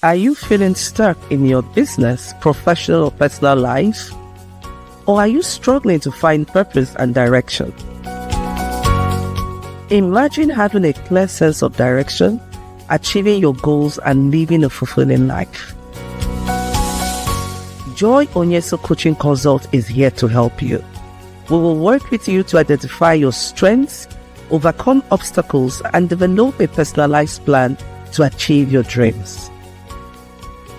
Are you feeling stuck in your business, professional or personal life? Or are you struggling to find purpose and direction? Imagine having a clear sense of direction, achieving your goals and living a fulfilling life. Joy Onyeso Coaching Consult is here to help you. We will work with you to identify your strengths, overcome obstacles, and develop a personalized plan to achieve your dreams.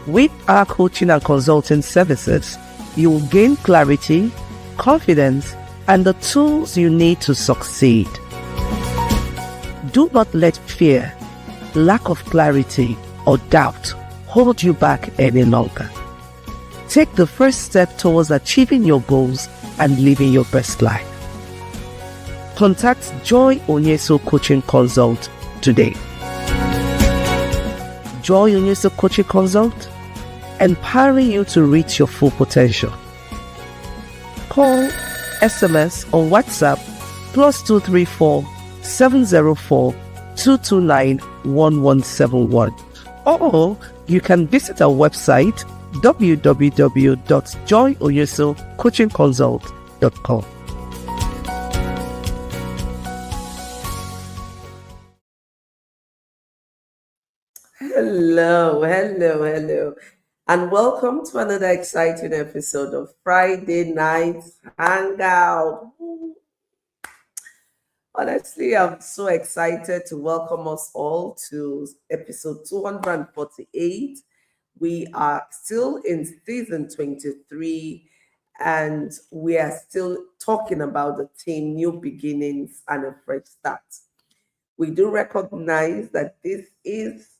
With our coaching and consulting services, you will gain clarity, confidence, and the tools you need to succeed. Do not let fear, lack of clarity, or doubt hold you back any longer. Take the first step towards achieving your goals and living your best life. Contact Joy Onyeso Coaching Consult today. Joy Onyeso Coaching Consult, empowering you to reach your full potential. Call, SMS, or WhatsApp +234 704 229 1171. Or you can visit our website www.joyoyesocoachingconsult.com. Hello, and welcome to another exciting episode of Friday Night Hangout. Honestly, I'm so excited to welcome us all to episode 248. We are still in season 23, and we are still talking about the theme New Beginnings and a Fresh Start. We do recognize that this is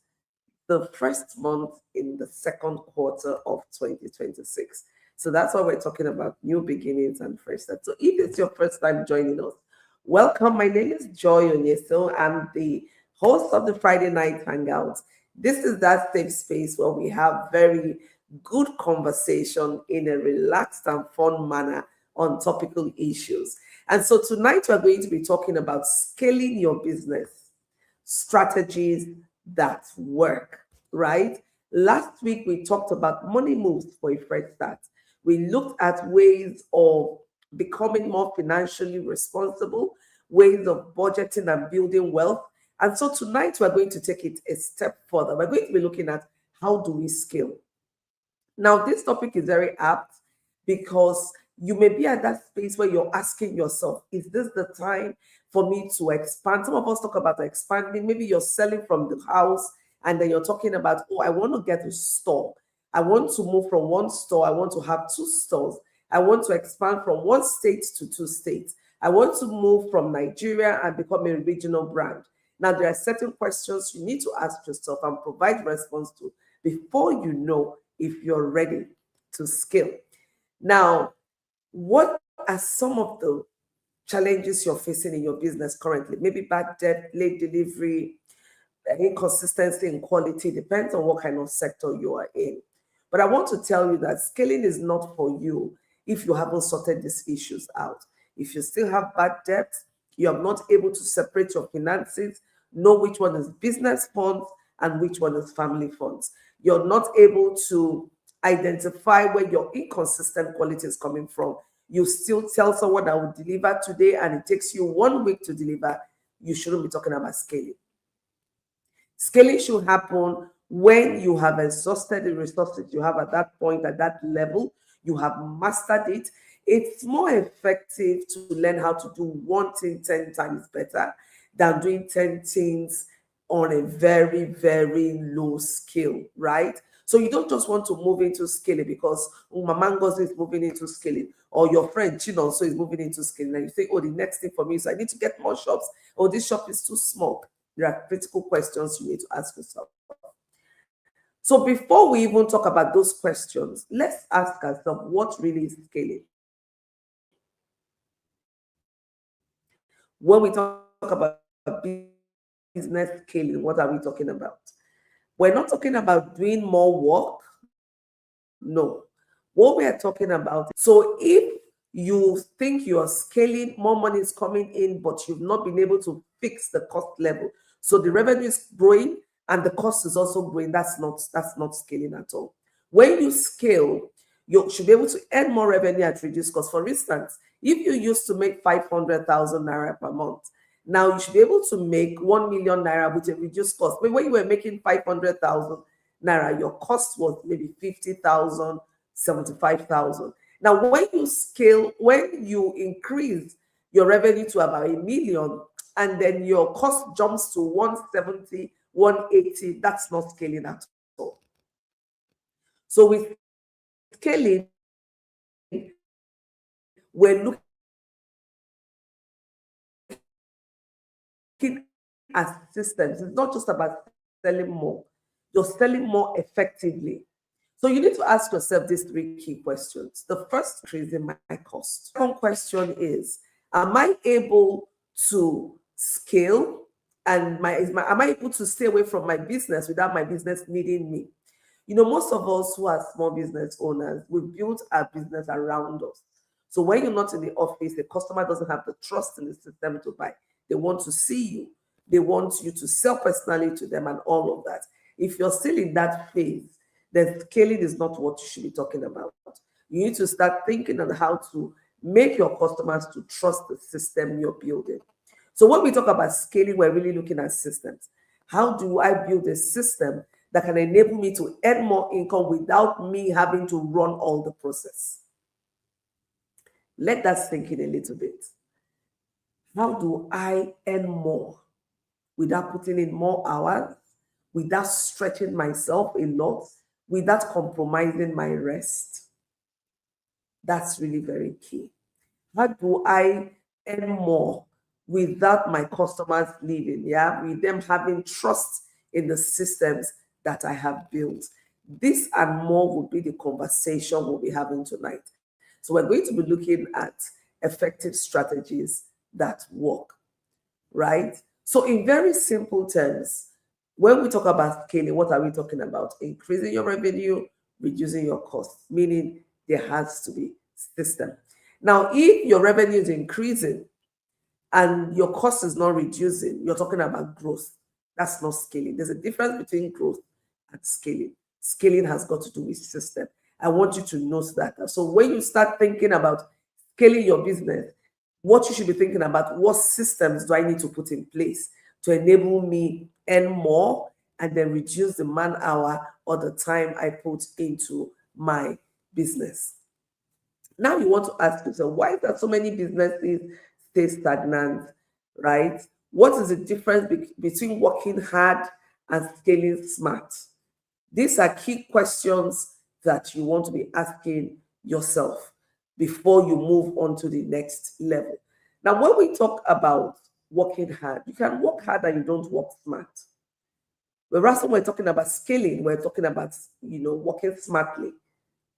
the first month in the second quarter of 2026. So that's why we're talking about new beginnings and fresh start. So if it's your first time joining us, welcome. My name is Joy Onyeso. I'm the host of the Friday Night Hangouts. This is that safe space where we have very good conversation in a relaxed and fun manner on topical issues. And so tonight we're going to be talking about scaling your business, strategies that work, right? Last week, we talked about money moves for a fresh start. We looked at ways of becoming more financially responsible, ways of budgeting and building wealth. And so tonight, we're going to take it a step further. We're going to be looking at how do we scale. Now, this topic is very apt because you may be at that space where you're asking yourself, is this the time for me to expand? Some of us talk about expanding. Maybe you're selling from the house and then you're talking about, oh, I want to get a store. I want to move from one store. I want to have 2 stores. I want to expand from 1 state to 2 states. I want to move from Nigeria and become a regional brand. Now, there are certain questions you need to ask yourself and provide response to before you know if you're ready to scale. Now, what are some of the challenges you're facing in your business currently? Maybe bad debt, late delivery, inconsistency in quality, depends on what kind of sector you are in. But I want to tell you that scaling is not for you if you haven't sorted these issues out. If you still have bad debt, you are not able to separate your finances, know which one is business funds and which one is family funds. You're not able to identify where your inconsistent quality is coming from. You still tell someone that will deliver today and it takes you 1 week to deliver. You shouldn't be talking about scaling. Scaling should happen when you have exhausted the resources you have at that point, at that level. You have mastered it. It's more effective to learn how to do one thing 10 times better than doing 10 things on a very, very low scale, right? So you don't just want to move into scaling because Mama Ngozi is moving into scaling, or your friend Chinonso is moving into scaling, and you think, oh, the next thing for me is I need to get more shops, or this shop is too small. There are critical questions you need to ask yourself. So before we even talk about those questions, let's ask ourselves, what really is scaling? When we talk about business scaling, what are we talking about? We're not talking about doing more work. No. What we are talking about, so if you think you are scaling, more money is coming in, but you've not been able to fix the cost level. So the revenue is growing and the cost is also growing, that's not scaling at all. When you scale, you should be able to earn more revenue at reduced cost. For instance, if you used to make 500,000 naira per month, now you should be able to make 1 million naira with a reduced cost. But when you were making 500,000 naira, your cost was maybe 50,000, 75,000. Now, when you scale, when you increase your revenue to about 1 million, and then your cost jumps to 170, 180, that's not scaling at all. So with scaling, we're looking at systems. It's not just about selling more, you're selling more effectively. So you need to ask yourself these three key questions. The first, increasing my cost. Second question is, am I able to scale, and am I able to stay away from my business without my business needing me? Most of us who are small business owners, we built our business around us. So when you're not in the office, the customer doesn't have the trust in the system to buy. They want to see you. They want you to sell personally to them and all of that. If you're still in that phase, then scaling is not what you should be talking about. You need to start thinking on how to make your customers to trust the system you're building. So when we talk about scaling, we're really looking at systems. How do I build a system that can enable me to earn more income without me having to run all the process? Let that sink in a little bit. How do I earn more without putting in more hours, without stretching myself a lot, without compromising my rest? That's really very key. How do I earn more without my customers leaving? Yeah, with them having trust in the systems that I have built. This and more will be the conversation we'll be having tonight. So we're going to be looking at effective strategies that work, right? So in very simple terms, when we talk about scaling, what are we talking about? Increasing your revenue, reducing your costs, meaning there has to be system. Now, if your revenue is increasing and your cost is not reducing, you're talking about growth. That's not scaling. There's a difference between growth and scaling. Scaling has got to do with system. I want you to note that. So when you start thinking about scaling your business, what you should be thinking about, what systems do I need to put in place to enable me earn more and then reduce the man hour or the time I put into my business. Now you want to ask yourself, why is that so many businesses stay stagnant, right? What is the difference between working hard and scaling smart? These are key questions that you want to be asking yourself before you move on to the next level. Now, when we talk about working hard, you can work hard and you don't work smart. Whereas when we're talking about scaling, we're talking about, working smartly.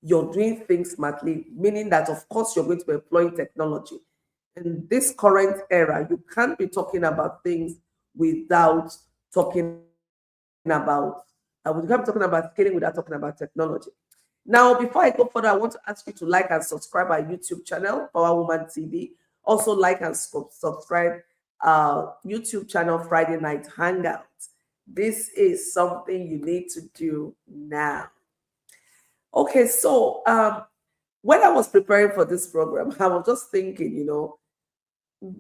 You're doing things smartly, meaning that, of course, you're going to be employing technology. In this current era, you can't be talking about things without talking about, we can't be talking about scaling without talking about technology. Now, before I go further, I want to ask you to like and subscribe our YouTube channel, Power Woman TV. Also, like and subscribe our YouTube channel, Friday Night Hangout. This is something you need to do now. Okay, so when I was preparing for this program, I was just thinking,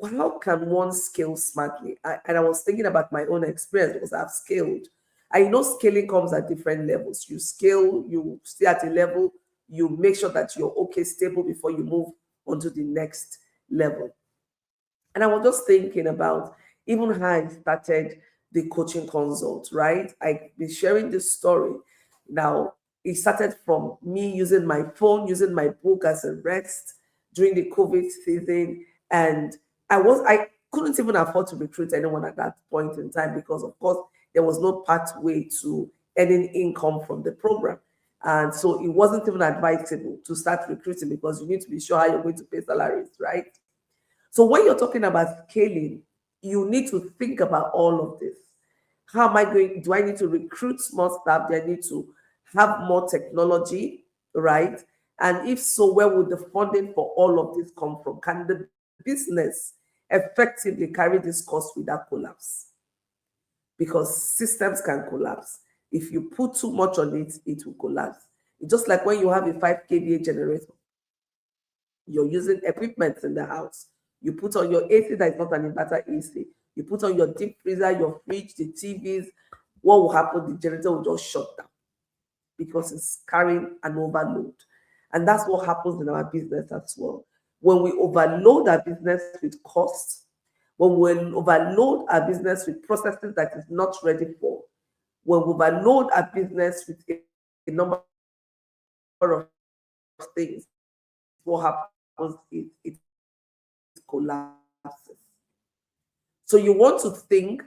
how can one scale smartly? And I was thinking about my own experience because I've scaled. I know scaling comes at different levels. You scale, you stay at a level, you make sure that you're okay, stable before you move on to the next level. And I was just thinking about even how I started the coaching consult, right? I've been sharing this story. Now, it started from me using my phone, using my book as a rest during the COVID season. And I couldn't even afford to recruit anyone at that point in time because, of course, there was no pathway to earning income from the program. And so it wasn't even advisable to start recruiting because you need to be sure how you're going to pay salaries, right? So when you're talking about scaling, you need to think about all of this. How am I going? Do I need to recruit more staff? Do I need to have more technology, right? And if so, where would the funding for all of this come from? Can the business effectively carry this cost without collapse? because systems can collapse. If you put too much on it, it will collapse. It's just like when you have a 5 kVA generator, you're using equipment in the house. You put on your AC that is not an inverter AC. You put on your deep freezer, your fridge, the TVs. What will happen? The generator will just shut down because it's carrying an overload. And that's what happens in our business as well. When we overload our business with costs, when we overload our business with processes that is not ready for, when we overload our business with a number of things, what happens is it collapses. So you want to think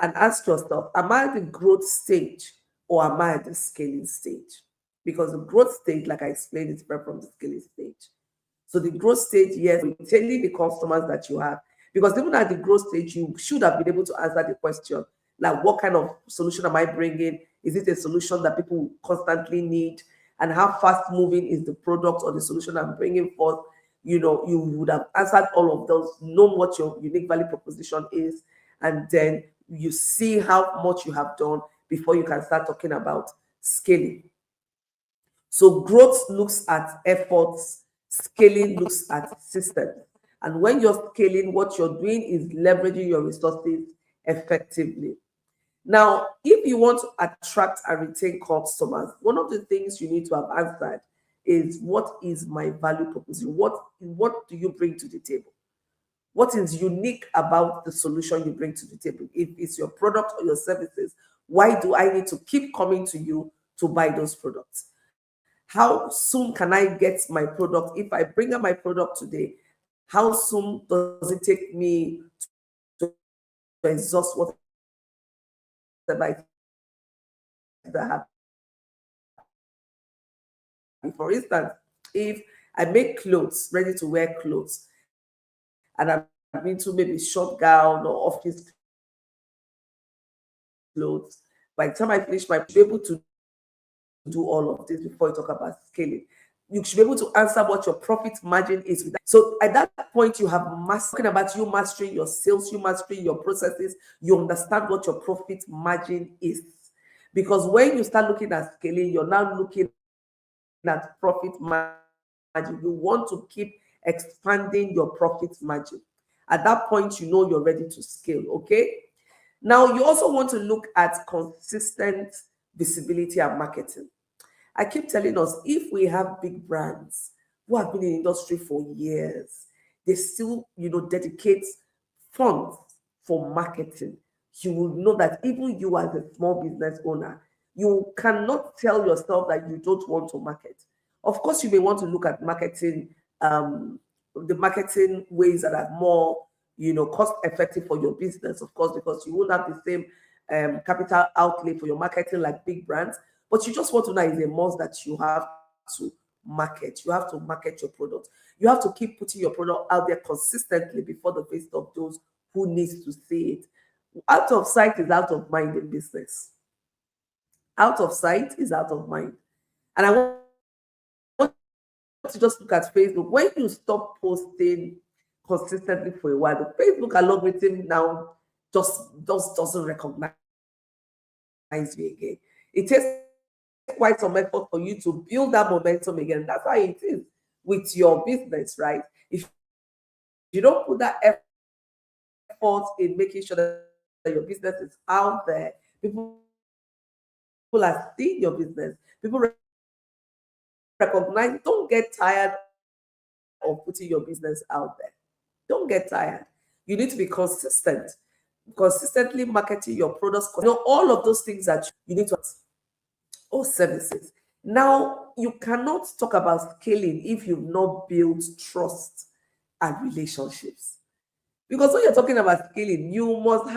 and ask yourself, am I at the growth stage or am I at the scaling stage? Because the growth stage, like I explained, is different from the scaling stage. So the growth stage, yes, retaining the customers that you have. Because even at the growth stage, you should have been able to answer the question, like what kind of solution am I bringing? Is it a solution that people constantly need? And how fast moving is the product or the solution I'm bringing forth? You know, you would have answered all of those, know what your unique value proposition is, and then you see how much you have done before you can start talking about scaling. So growth looks at efforts, scaling looks at systems. And when you're scaling, what you're doing is leveraging your resources effectively. Now, if you want to attract and retain customers, one of the things you need to have answered is, what is my value proposition? What do you bring to the table? What is unique about the solution you bring to the table? If it's your product or your services, why do I need to keep coming to you to buy those products? How soon can I get my product? If I bring up my product today, how soon does it take me to exhaust whatever I have? For instance, if I make clothes, ready to wear clothes, and I'm into maybe short gown or office clothes, by the time I finish my, be able to do all of this before you talk about scaling. You should be able to answer what your profit margin is with that. So at that point, you have talking about you mastering your sales, you mastering your processes, you understand what your profit margin is. Because when you start looking at scaling, you're now looking at profit margin. You want to keep expanding your profit margin. At that point, you know you're ready to scale, okay? Now, you also want to look at consistent visibility and marketing. I keep telling us, if we have big brands who have been in the industry for years, they still, dedicate funds for marketing. You will know that even you as a small business owner, you cannot tell yourself that you don't want to market. Of course, you may want to look at marketing, the marketing ways that are more, cost effective for your business, of course, because you won't have the same capital outlay for your marketing like big brands. But you just want to know, is a must that you have to market. You have to market your product. You have to keep putting your product out there consistently before the face of those who needs to see it. Out of sight is out of mind in business. Out of sight is out of mind. And I want to just look at Facebook. When you stop posting consistently for a while, the Facebook algorithm now just doesn't recognize you again. It takes quite some effort for you to build that momentum again. That's how it is with your business, right? If you don't put that effort in making sure that your business is out there, people are seeing your business, people recognize. Don't get tired of putting your business out there. Don't get tired. You need to be consistent, consistently marketing your products. All of those things that you need to, or services. Now, you cannot talk about scaling if you've not built trust and relationships. Because when you're talking about scaling, you must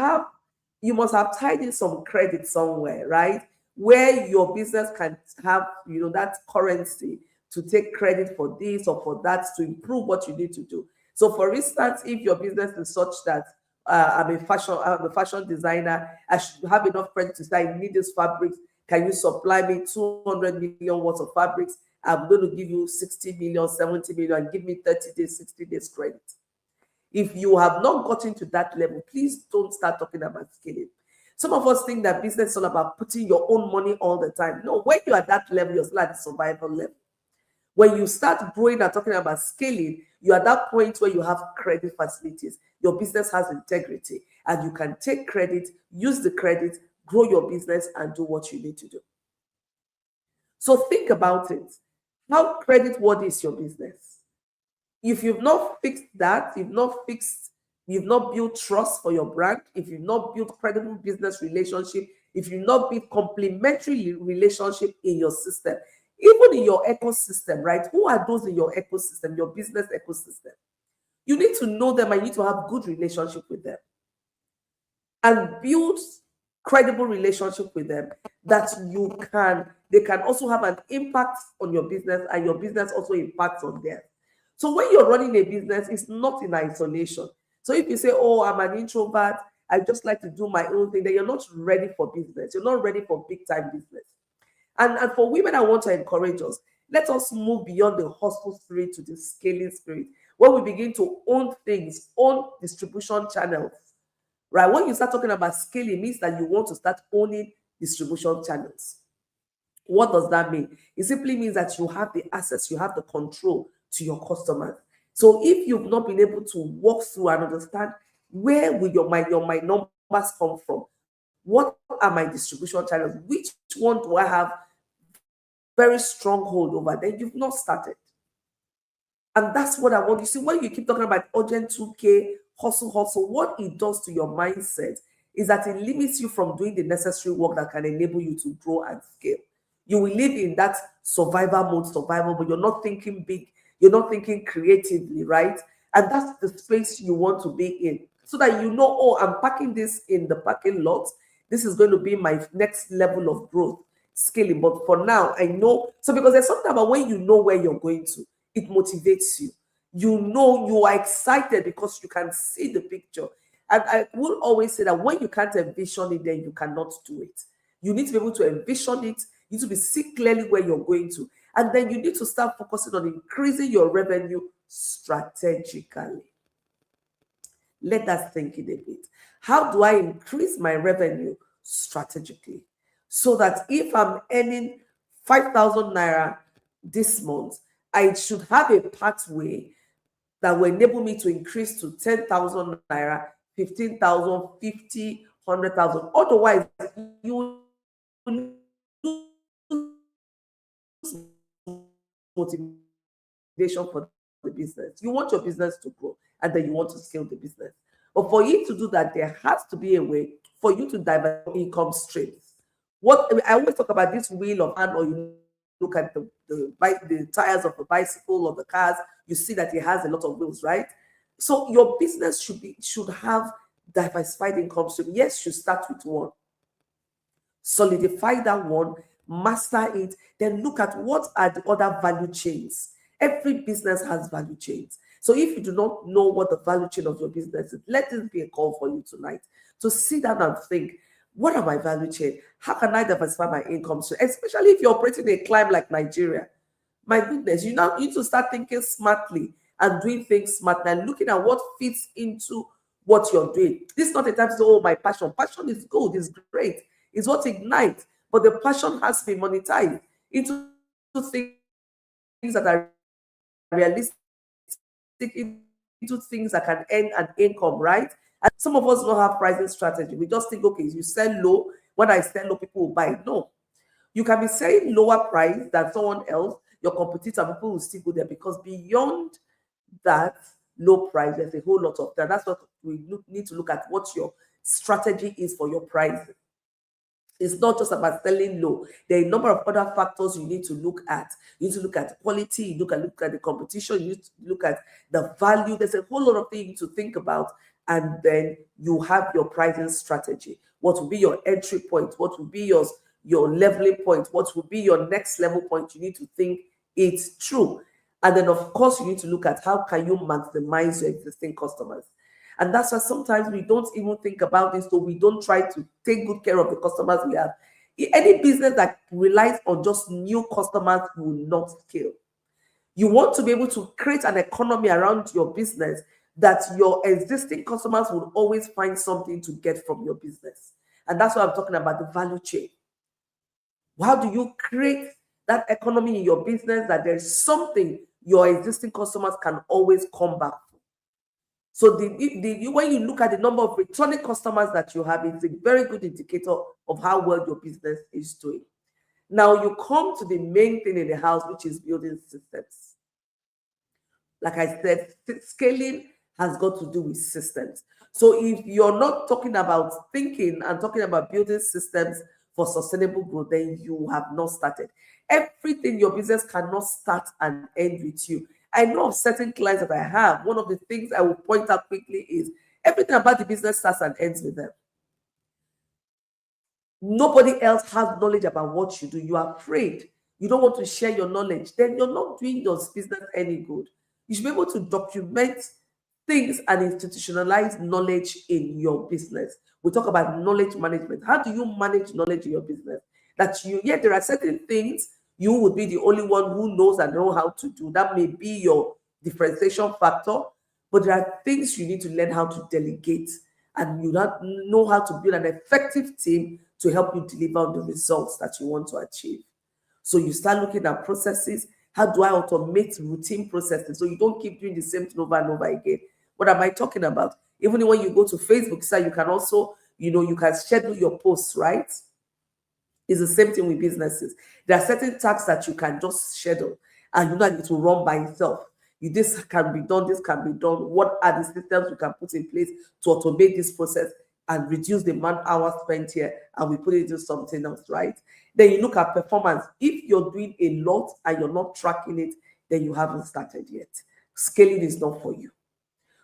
have tied in some credit somewhere, right? Where your business can have, that currency to take credit for this or for that to improve what you need to do. So, for instance, if your business is such that I'm a fashion designer, I should have enough credit to say I need these fabrics. Can you supply me 200 million worth of fabrics? I'm going to give you 60 million, 70 million, and give me 30 days, 60 days credit. If you have not gotten to that level, please don't start talking about scaling. Some of us think that business is all about putting your own money all the time. No, when you're at that level, you're still at the survival level. When you start growing and talking about scaling, you're at that point where you have credit facilities. Your business has integrity, and you can take credit, use the credit, grow your business, and do what you need to do. So think about it. How credit worthy is your business? If you've not fixed that, you've not built trust for your brand, if you've not built credible business relationship, if you've not built complementary relationship in your system, even in your ecosystem, right? Who are those in your ecosystem, your business ecosystem? You need to know them and you need to have good relationship with them and build credible relationship with them that they can also have an impact on your business and your business also impacts on them. So when you're running a business, it's not in isolation. So if you say, oh, I'm an introvert, I just like to do my own thing, then you're not ready for business. You're not ready for big time business. And for women, I want to encourage us. Let us move beyond the hustle spirit to the scaling spirit, where we begin to own things, own distribution channels. Right? When you start talking about scaling, it means that you want to start owning distribution channels. What does that mean? It simply means that you have the access, you have the control to your customers. So if you've not been able to walk through and understand where will my numbers come from, what are my distribution channels, which one do I have very strong hold over, then you've not started. And that's what I want. You see, when you keep talking about urgent 2K, hustle, what it does to your mindset is that it limits you from doing the necessary work that can enable you to grow and scale. You will live in that survival mode, but you're not thinking big, you're not thinking creatively, right? And that's the space you want to be in, so that you know, oh, I'm packing this in the parking lot. This is going to be my next level of growth, scaling. But for now, I know. So because there's something about when you know where you're going to, it motivates you. You know you are excited because you can see the picture. And I will always say that when you can't envision it, then you cannot do it. You need to be able to envision it. You need to be see clearly where you're going to. And then you need to start focusing on increasing your revenue strategically. Let us think in a bit. How do I increase my revenue strategically? So that if I'm earning 5,000 naira this month, I should have a pathway that will enable me to increase to 10,000 naira, 15,000, 50, 100,000. Otherwise, you lose motivation for the business. You want your business to grow and then you want to scale the business. But for you to do that, there has to be a way for you to diversify income streams. What I always talk about, this wheel of hand, or you look at the tires of the bicycle or the cars, you see that it has a lot of wheels, right? So your business should have diversified income stream. Yes, you start with one, solidify that one, master it, then look at what are the other value chains. Every business has value chains. So if you do not know what the value chain of your business is, let this be a call for you tonight to sit down and think, what are my value chain? How can I diversify my income stream? Especially if you're operating in a climate like Nigeria. My goodness, you now need to start thinking smartly and doing things smartly and looking at what fits into what you're doing. This is not a time to say, oh, my passion. Passion is good, it's great. It's what ignites. But the passion has to be monetized into things that are realistic, into things that can earn an income, right? And some of us don't have pricing strategy. We just think, okay, you sell low. When I sell low, people will buy. No. You can be selling lower price than someone else, your competitor, people will still go there, because beyond that low price, there's a whole lot of that. That's what we need to look at, what your strategy is for your pricing. It's not just about selling low. There are a number of other factors you need to look at. You need to look at quality, you look at the competition, you need to look at the value. There's a whole lot of things to think about. And then you have your pricing strategy. What will be your entry point? What will be your leveling point? What will be your next level point? You need to think it through. And then, of course, you need to look at how can you maximize your existing customers. And that's why sometimes we don't even think about this, so we don't try to take good care of the customers we have. Any business that relies on just new customers will not scale. You want to be able to create an economy around your business that your existing customers will always find something to get from your business. And that's why I'm talking about the value chain. How do you create that economy in your business that there's something your existing customers can always come back to? So when you look at the number of returning customers that you have, it's a very good indicator of how well your business is doing. Now you come to the main thing in the house, which is building systems. Like I said, scaling has got to do with systems. So if you're not talking about thinking and talking about building systems for sustainable growth, then you have not started. Everything your business cannot start and end with you. I know of certain clients that I have. One of the things I will point out quickly is everything about the business starts and ends with them. Nobody else has knowledge about what you do. You are afraid. You don't want to share your knowledge. Then you're not doing your business any good. You should be able to document things and institutionalize knowledge in your business. We talk about knowledge management. How do you manage knowledge in your business? That there are certain things you would be the only one who knows and know how to do. That may be your differentiation factor, but there are things you need to learn how to delegate, and you know how to build an effective team to help you deliver on the results that you want to achieve. So you start looking at processes. How do I automate routine processes so you don't keep doing the same thing over and over again? What am I talking about? Even when you go to Facebook, so you can also, you can schedule your posts, right? It's the same thing with businesses. There are certain tasks that you can just schedule and it will run by itself. This can be done, this can be done. What are the systems you can put in place to automate this process and reduce the man hours spent here, and we put it into something else, right? Then you look at performance. If you're doing a lot and you're not tracking it, then you haven't started yet. Scaling is not for you.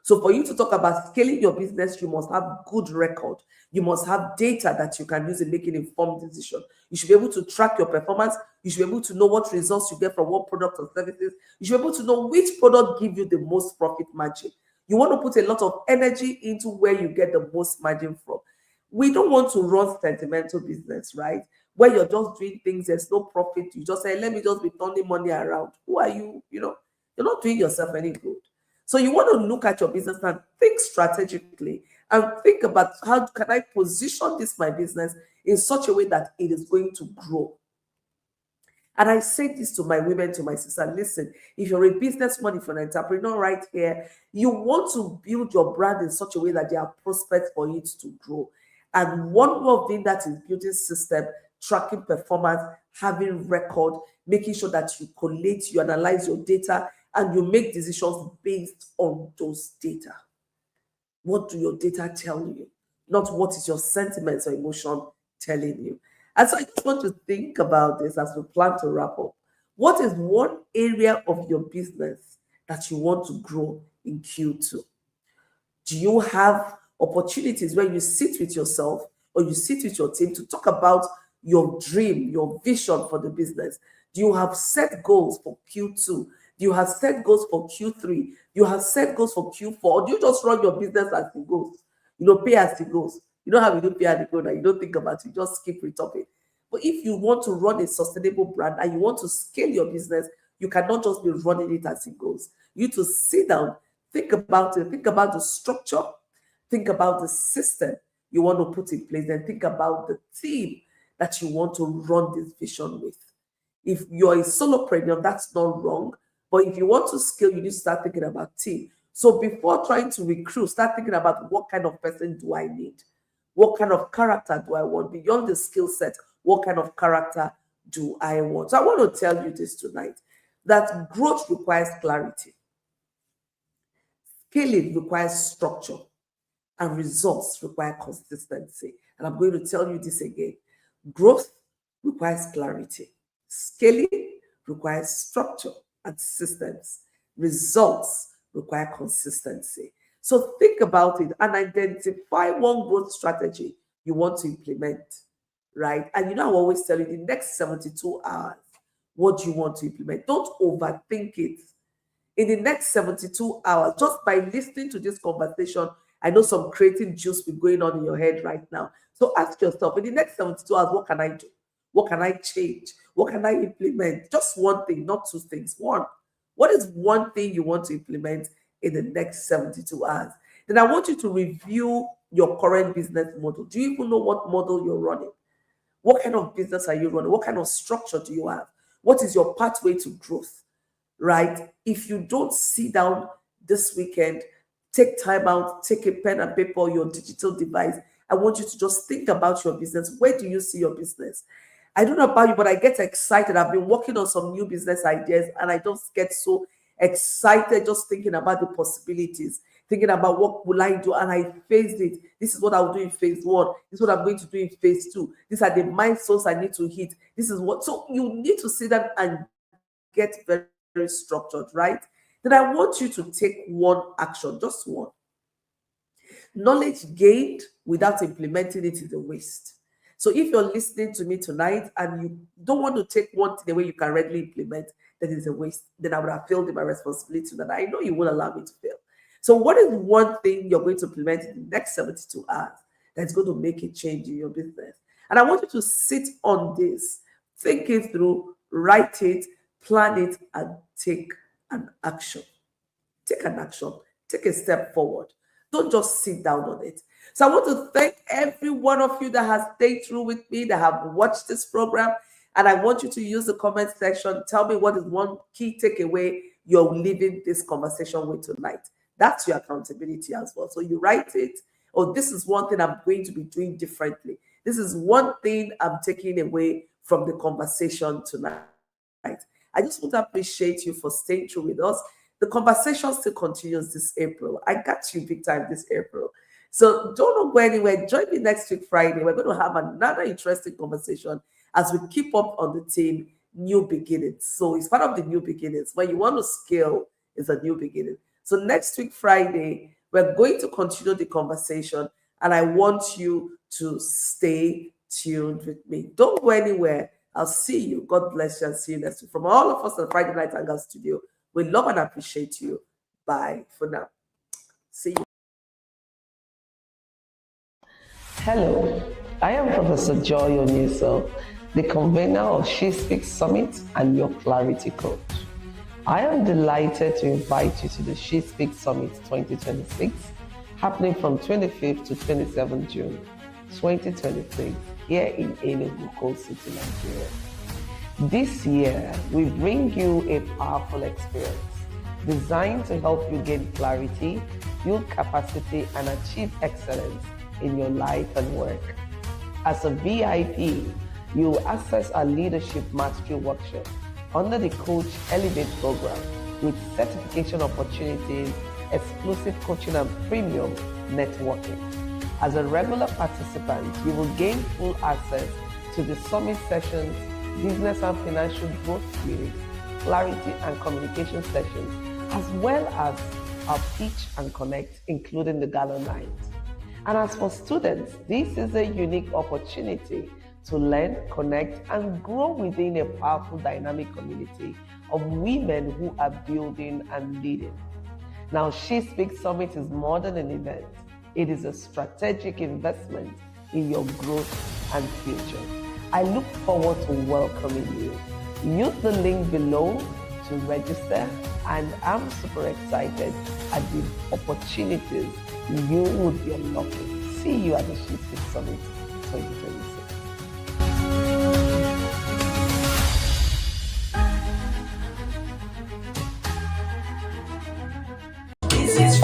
So for you to talk about scaling your business, you must have good record. You must have data that you can use in making informed decision. You should be able to track your performance. You should be able to know what results you get from what product or services. You should be able to know which product give you the most profit margin. You want to put a lot of energy into where you get the most margin from. We don't want to run sentimental business, right? Where you're just doing things, there's no profit. You just say, let me just be turning money around. Who are you? You're not doing yourself any good. So you want to look at your business and think strategically and think about how can I position my business in such a way that it is going to grow. And I say this to my women, to my sister, listen, if you're a businessman, if you're an entrepreneur right here, you want to build your brand in such a way that there are prospects for it to grow. And one way of doing that is building system, tracking performance, having record, making sure that you collate, you analyze your data, and you make decisions based on those data. What do your data tell you? Not what is your sentiments or emotion telling you. And so I just want to think about this as we plan to wrap up. What is one area of your business that you want to grow in Q2? Do you have opportunities where you sit with yourself or you sit with your team to talk about your dream, your vision for the business? Do you have set goals for Q2? Do you have set goals for Q3? Do you have set goals for Q4? Or do you just run your business as it goes? Pay as it goes. You know how you do pay as it goes, and you don't think about it, you just keep retopping. But if you want to run a sustainable brand and you want to scale your business, you cannot just be running it as it goes. You need to sit down, think about it, think about the structure, think about the system you want to put in place, and think about the team that you want to run this vision with. If you're a solopreneur, that's not wrong. But if you want to scale, you need to start thinking about team. So before trying to recruit, start thinking about what kind of person do I need? What kind of character do I want? Beyond the skill set, what kind of character do I want? So I want to tell you this tonight, that growth requires clarity. Scaling requires structure. And results require consistency. And I'm going to tell you this again. Growth requires clarity. Scaling requires structure and systems. Results require consistency. So think about it and identify one growth strategy you want to implement, right? And I always tell you, the next 72 hours, what do you want to implement? Don't overthink it. In the next 72 hours, just by listening to this conversation, I know some creative juice will be going on in your head right now. So ask yourself, in the next 72 hours, what can I do? What can I change? What can I implement? Just one thing, not two things. One. What is one thing you want to implement in the next 72 hours? Then I want you to review your current business model? Do you even know what model you're running? What kind of business are you running? What kind of structure do you have? What is your pathway to growth? Right? If you don't sit down this weekend, take time out, take a pen and paper or your digital device. I want you to just think about your business. Where do you see your business? I don't know about you, but I get excited. I've been working on some new business ideas and I just get so excited just thinking about the possibilities, thinking about what will I do, and I faced it. This is what I'll do in phase 1. This is what I'm going to do in phase 2. These are the milestones I need to hit. This is what. So you need to sit down and get very, very structured, right? Then I want you to take one action, just one. Knowledge gained without implementing it is a waste. So if you're listening to me tonight and you don't want to take one thing away you can readily implement, that is a waste. Then I would have failed in my responsibility that I know you won't allow me to fail. So what is one thing you're going to implement in the next 72 hours that's going to make a change in your business? And I want you to sit on this, think it through, write it, plan it, and take an action. Take an action. Take a step forward. Don't just sit down on it. So I want to thank every one of you that has stayed through with me, that have watched this program. And I want you to use the comment section. Tell me what is one key takeaway you're leaving this conversation with tonight. That's your accountability as well. So you write it. Oh, this is one thing I'm going to be doing differently. This is one thing I'm taking away from the conversation tonight. I just want to appreciate you for staying through with us. The conversation still continues this April. I got you big time this April. So don't go anywhere. Join me next week, Friday. We're going to have another interesting conversation as we keep up on the theme, new beginnings. So it's part of the new beginnings. When you want to scale, it's a new beginning. So next week, Friday, we're going to continue the conversation. And I want you to stay tuned with me. Don't go anywhere. I'll see you. God bless you and see you next week. From all of us at Friday Night Hangout Studio, we love and appreciate you. Bye for now. See you. Hello, I am Professor Joy Oniso, the convener of She Speaks Summit and your Clarity Coach. I am delighted to invite you to the She Speaks Summit 2026, happening from 25th to 27th June 2023 here in Enugu, Coast City, Nigeria. This year, we bring you a powerful experience designed to help you gain clarity, build capacity, and achieve excellence in your life and work. As a VIP, you will access our Leadership Mastery Workshop under the Coach Elevate program with certification opportunities, exclusive coaching, and premium networking. As a regular participant, you will gain full access to the summit sessions, business and financial growth series, clarity and communication sessions, as well as our pitch and connect, including the gala night. And as for students, this is a unique opportunity to learn, connect, and grow within a powerful dynamic community of women who are building and leading. Now, She Speaks Summit is more than an event. It is a strategic investment in your growth and future. I look forward to welcoming you. Use the link below to register, and I'm super excited at the opportunities you would be unlocking. See you at the She Speaks Summit 2026. This is